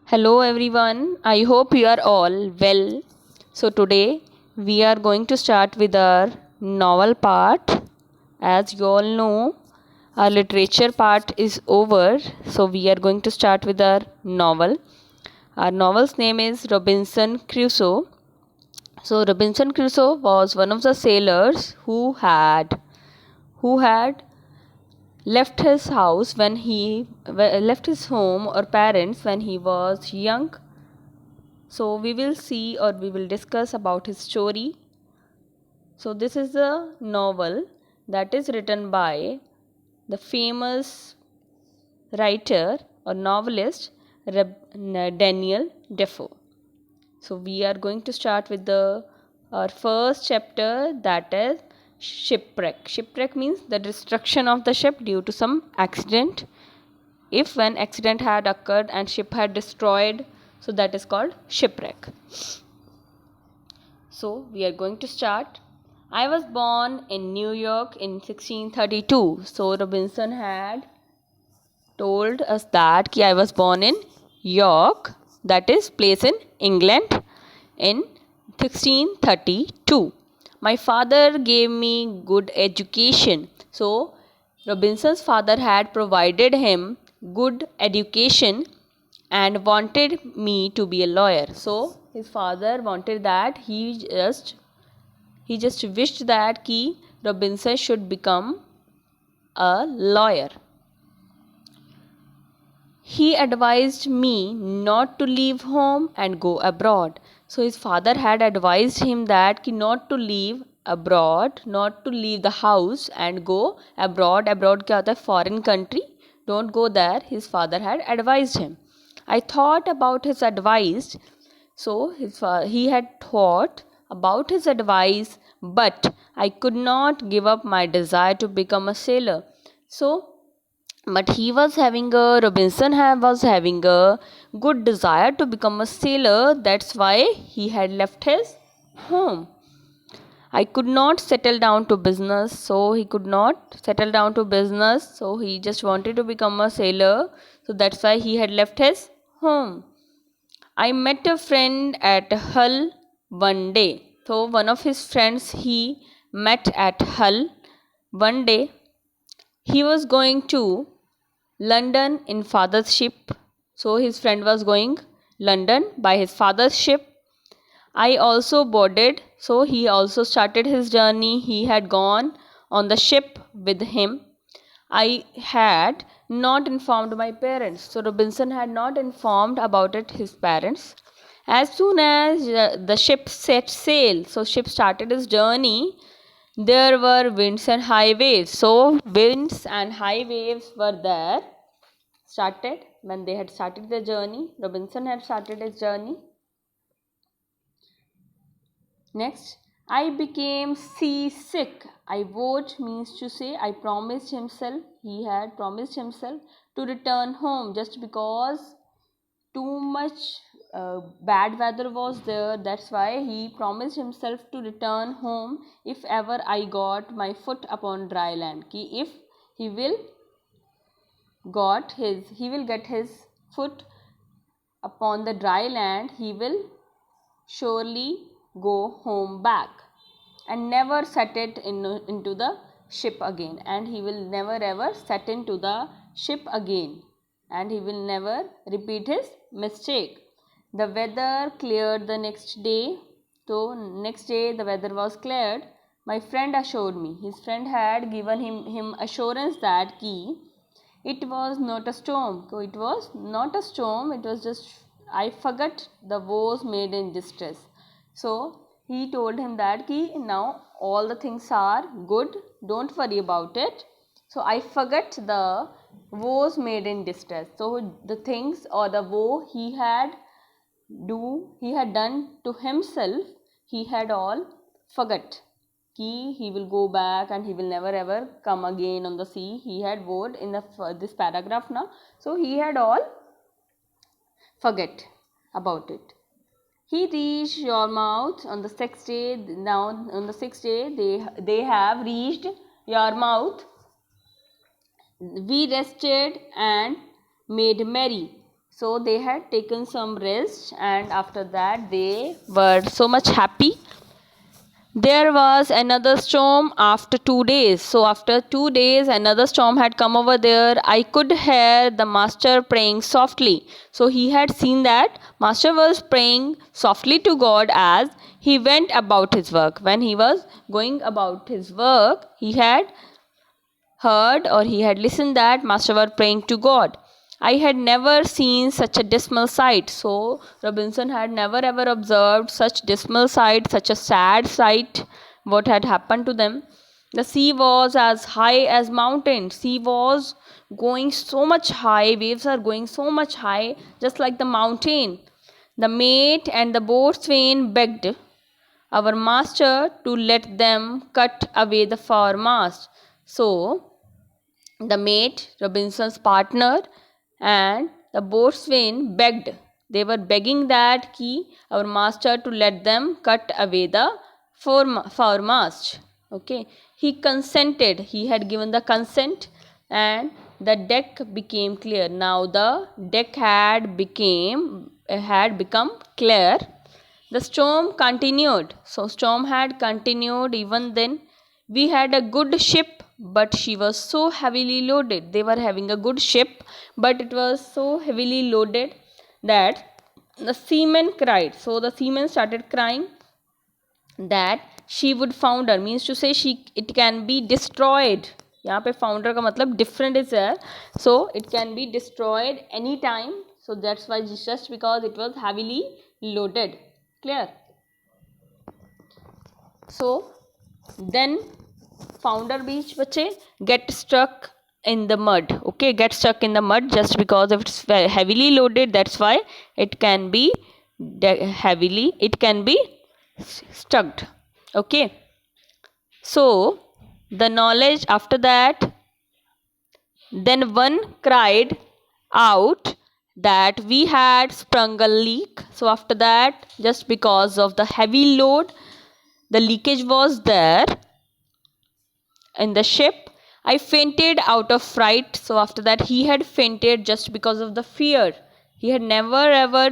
Hello everyone, I hope you are all well. So, today we are going to start with our novel part. As you all know, our literature part is over, so we are going to start with our novel. Our novel's name is Robinson Crusoe. So, Robinson Crusoe was one of the sailors who had left his house when he left his home or parents when he was young. So we will see or we will discuss about his story. So this is a novel that is written by the famous writer or novelist Daniel Defoe. So we are going to start with the our first chapter, that is shipwreck. Shipwreck means the destruction of the ship due to some accident. If an accident had occurred and ship had destroyed, so that is called shipwreck. So, we are going to start. I was born in New York in 1632. So, Robinson had told us that I was born in York, that is place in England, in 1632. My father gave me good education. So, Robinson's father had provided him good education and wanted me to be a lawyer. So his father wanted that he just wished that Robinson should become a lawyer. He advised me not to leave home and go abroad. So his father had advised him that not to leave abroad, not to leave the house and go abroad. Abroad क्या होता है? Foreign country. Don't go there. His father had advised him. I thought about his advice. So he had thought about his advice, but I could not give up my desire to become a sailor. So but was having a good desire to become a sailor. That's why he had left his home. I could not settle down to business, so he could not settle down to business. So he just wanted to become a sailor. So that's why he had left his home. I met a friend at Hull one day. So one of his friends he met at Hull one day. He was going to London in father's ship. So his friend was going London by his father's ship. I also boarded. So he also started his journey. He had gone on the ship with him. I had not informed my parents. So Robinson had not informed about it his parents. As soon as the ship set sail, so ship started its journey, there were winds and high waves. So winds and high waves were there. Started when they had started their journey. Robinson had started his journey. Next, I became seasick. I vowed means to say I promised himself. He had promised himself to return home just because too much bad weather was there. That's why he promised himself to return home if ever I got my foot upon dry land. If he will get his foot upon the dry land, he will surely go home back and never set it into the ship again, and he will never ever set into the ship again, and he will never repeat his mistake. The weather cleared the next day. So next day the weather was cleared. My friend assured me, his friend had given him assurance that it was not a storm. So it was not a storm, it was just I forgot the woes made in distress. So he told him that now all the things are good, don't worry about it. So I forgot the woes made in distress. So the things or the woe he had done to himself, he had all forgot. He will go back and he will never ever come again on the sea. He had vowed in this paragraph now. So he had all forget about it. He reached Yarmouth on the sixth day. Now on the sixth day they have reached Yarmouth. We rested and made merry. So they had taken some rest, and after that they were so much happy. There was another storm after 2 days. So, after 2 days, another storm had come over there. I could hear the master praying softly. So, he had seen that master was praying softly to God as he went about his work. When he was going about his work, he had heard or he had listened that master was praying to God. I had never seen such a dismal sight. So Robinson had never ever observed such dismal sight, such a sad sight, what had happened to them. The sea was as high as mountains. Sea was going so much high, waves are going so much high, just like the mountain. The mate and the boatswain begged our master to let them cut away the foremast. So the mate, Robinson's partner, and the boatswain begged. They were begging that our master to let them cut away the foremast. Okay, he consented. He had given the consent, and the deck became clear. Now the deck had become clear. The storm continued. So storm had continued even then. We had a good ship, but she was so heavily loaded. They were having a good ship, but it was so heavily loaded that the seamen cried. So the seamen started crying that she would founder, means to say it can be destroyed. यहाँ पे founder का मतलब different is there, so it can be destroyed anytime. So that's why, just because it was heavily loaded. Clear? So then founder beach bache get stuck in the mud. Okay, get stuck in the mud just because it's heavily loaded. That's why it can be stuck. Okay, so the knowledge after that, then one cried out that we had sprung a leak. So after that, just because of the heavy load, the leakage was there in the ship. I fainted out of fright. So after that, he had fainted just because of the fear. He had never ever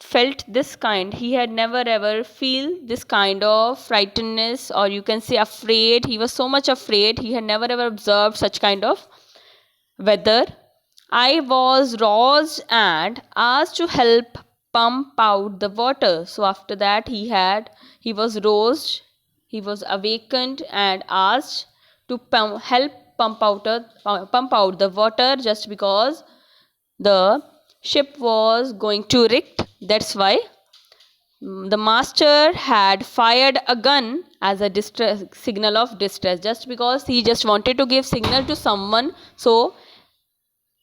felt this kind. He had never ever feel this kind of frightenedness, or you can say afraid. He was so much afraid. He had never ever observed such kind of weather. I was roused and asked to help pump out the water. So after that, he was roused, he was awakened and asked to help pump out the water, just because the ship was going to wreck. That's why the master had fired a gun as a signal of distress, just because he just wanted to give signal to someone, so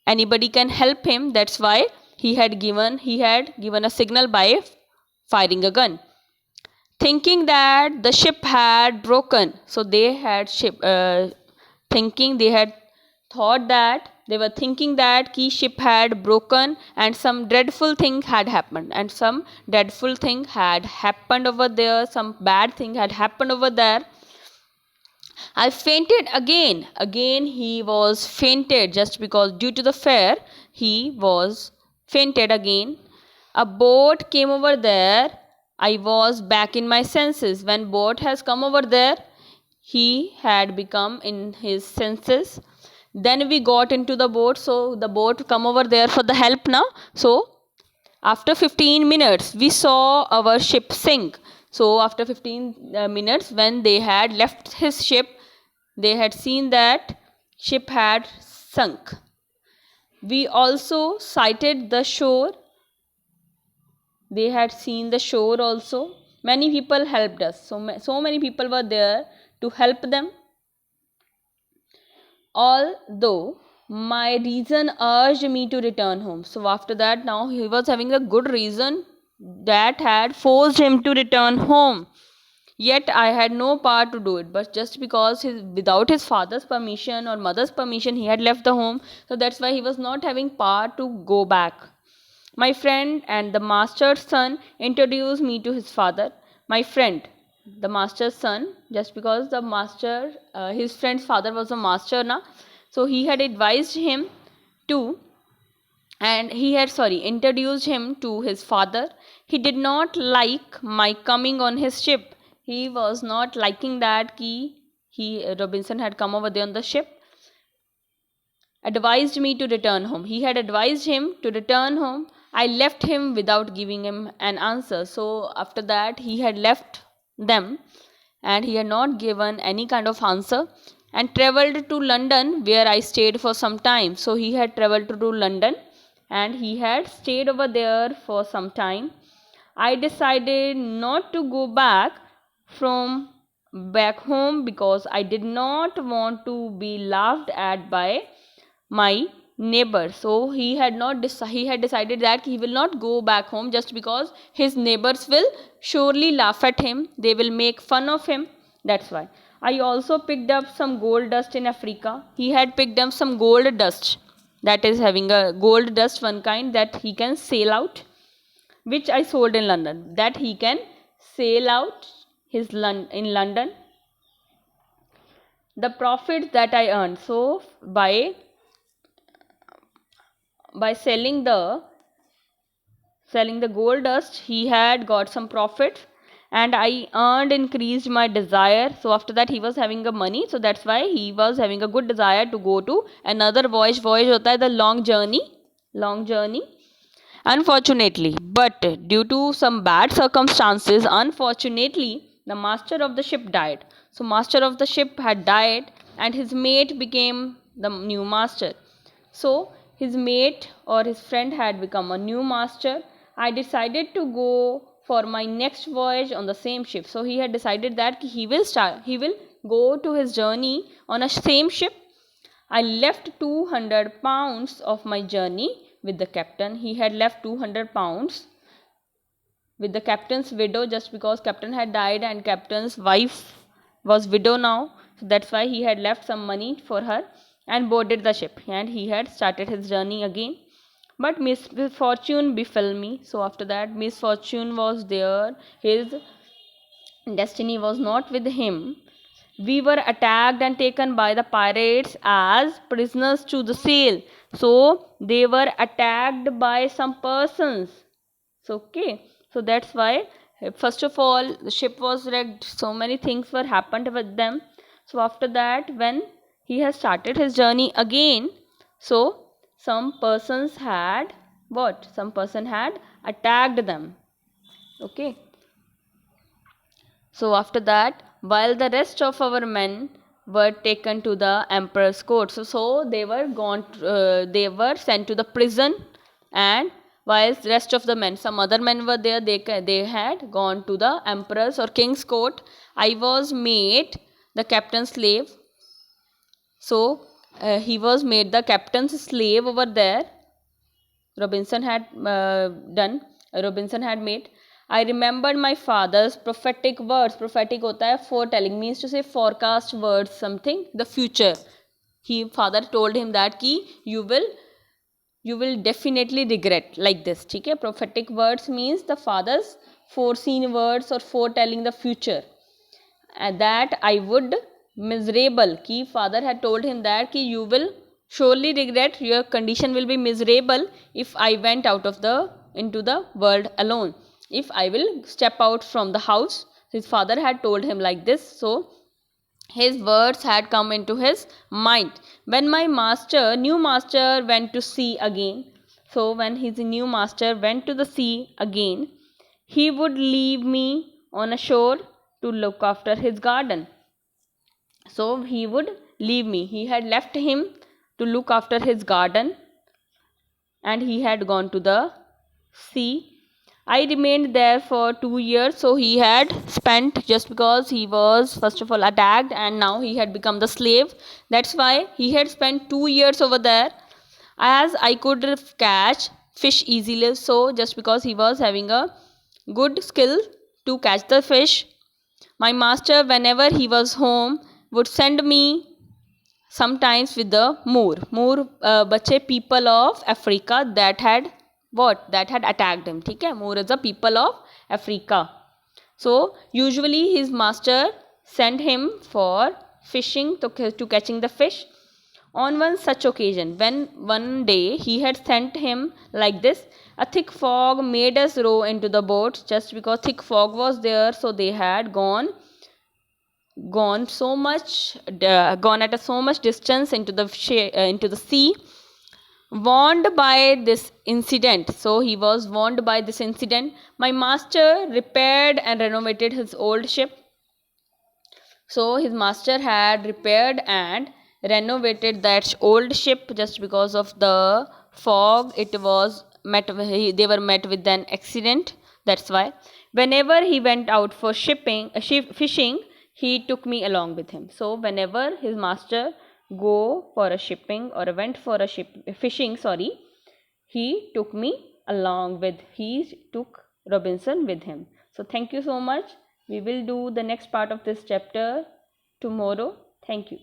anybody can help him. That's why he had given a signal by firing a gun, thinking that the ship had broken. So they had they were thinking that ship had broken, and some dreadful thing had happened, over there. Some bad thing had happened over there. I fainted again. Again he was fainted, just because due to the fear he was fainted again. A boat came over there. I was back in my senses. When boat has come over there, he had become in his senses. Then we got into the boat. So the boat come over there for the help now. So after 15 minutes, we saw our ship sink. So after 15 minutes, when they had left his ship, they had seen that ship had sunk. We also sighted the shore. They had seen the shore also. Many people helped us. So many people were there to help them. Although my reason urged me to return home. So after that, now he was having a good reason that had forced him to return home. Yet I had no power to do it. But just because without his father's permission or mother's permission, he had left the home. So that's why he was not having power to go back. My friend and the master's son introduced me to his father. My friend, the master's son, just because the master, his friend's father was a master now, so he had advised him to and he had introduced him to his father. He did not like my coming on his ship. He was not liking that he Robinson had come over there on the ship. Advised me to return home. He had advised him to return home. I left him without giving him an answer. So after that he had left them and he had not given any kind of answer, and travelled to London where I stayed for some time. So he had travelled to London and he had stayed over there for some time. I decided not to go back home because I did not want to be laughed at by my neighbor. So he had decided that he will not go back home just because his neighbors will surely laugh at him, they will make fun of him. That's why. I also picked up some gold dust in Africa. He had picked up some gold dust, that is having a gold dust, one kind that he can sail out, which I sold in London, that he can sail out in London. The profits that I earned, so by selling the gold dust he had got some profit, and I earned increased my desire. So after that he was having a money, so that's why he was having a good desire to go to another voyage hota hai the long journey. Unfortunately, but due to some bad circumstances, unfortunately, the master of the ship died. So master of the ship had died and his mate became the new master. So his mate or his friend had become a new master. I decided to go for my next voyage on the same ship. So he had decided that he will go to his journey on a same ship. I left 200 pounds of my journey with the captain. He had left 200 pounds with the captain's widow just because captain had died and captain's wife was widow now. So that's why he had left some money for her and boarded the ship, and he had started his journey again. But misfortune befell me. So after that misfortune was there. His destiny was not with him. We were attacked and taken by the pirates as prisoners to the sail. So they were attacked by some persons. So okay, so that's why first of all the ship was wrecked. So many things were happened with them. So after that, when he has started his journey again, so some persons had what? Some person had attacked them. Okay. So after that, while the rest of our men were taken to the emperor's court, so they were they were sent to the prison, and while the rest of the men, some other men were there, they had gone to the emperor's or king's court. I was made the captain's slave. So he was made the captain's slave over there. Robinson had made. I remembered my father's prophetic words. Prophetic hota hai foretelling, means to say forecast words, something, the future. Father told him that you will definitely regret, like this. ठीक है? Prophetic words means the father's foreseen words or foretelling the future. And that I would miserable. Father had told him that you will surely regret, your condition will be miserable if I went into the world alone. If I will step out from the house. His father had told him like this. So his words had come into his mind. When my new master went to sea again. So when his new master went to the sea again, he would leave me on a shore to look after his garden. So he would leave me. He had left him to look after his garden, and he had gone to the sea. I remained there for 2 years. So he had spent, just because he was first of all attacked and now he had become the slave. That's why he had spent 2 years over there, as I could catch fish easily. So just because he was having a good skill to catch the fish, my master, whenever he was home, would send me sometimes with the Moor bache people of Africa that had attacked him. ठीक है? Moor is the people of Africa. So usually his master sent him for fishing, to catching the fish. On one such occasion, when one day he had sent him like this, a thick fog made us row into the boat. Just because thick fog was there, so they had gone gone at a so much distance into the sea, warned by this incident. So he was warned by this incident. My master repaired and renovated his old ship. So his master had repaired and renovated that old ship. Just because of the fog, they were met with an accident. That's why whenever he went out for fishing, he took me along with him. So whenever his master go for a shipping or went for a fishing, he took me along with, he took Robinson with him. So thank you so much. We will do the next part of this chapter tomorrow. Thank you.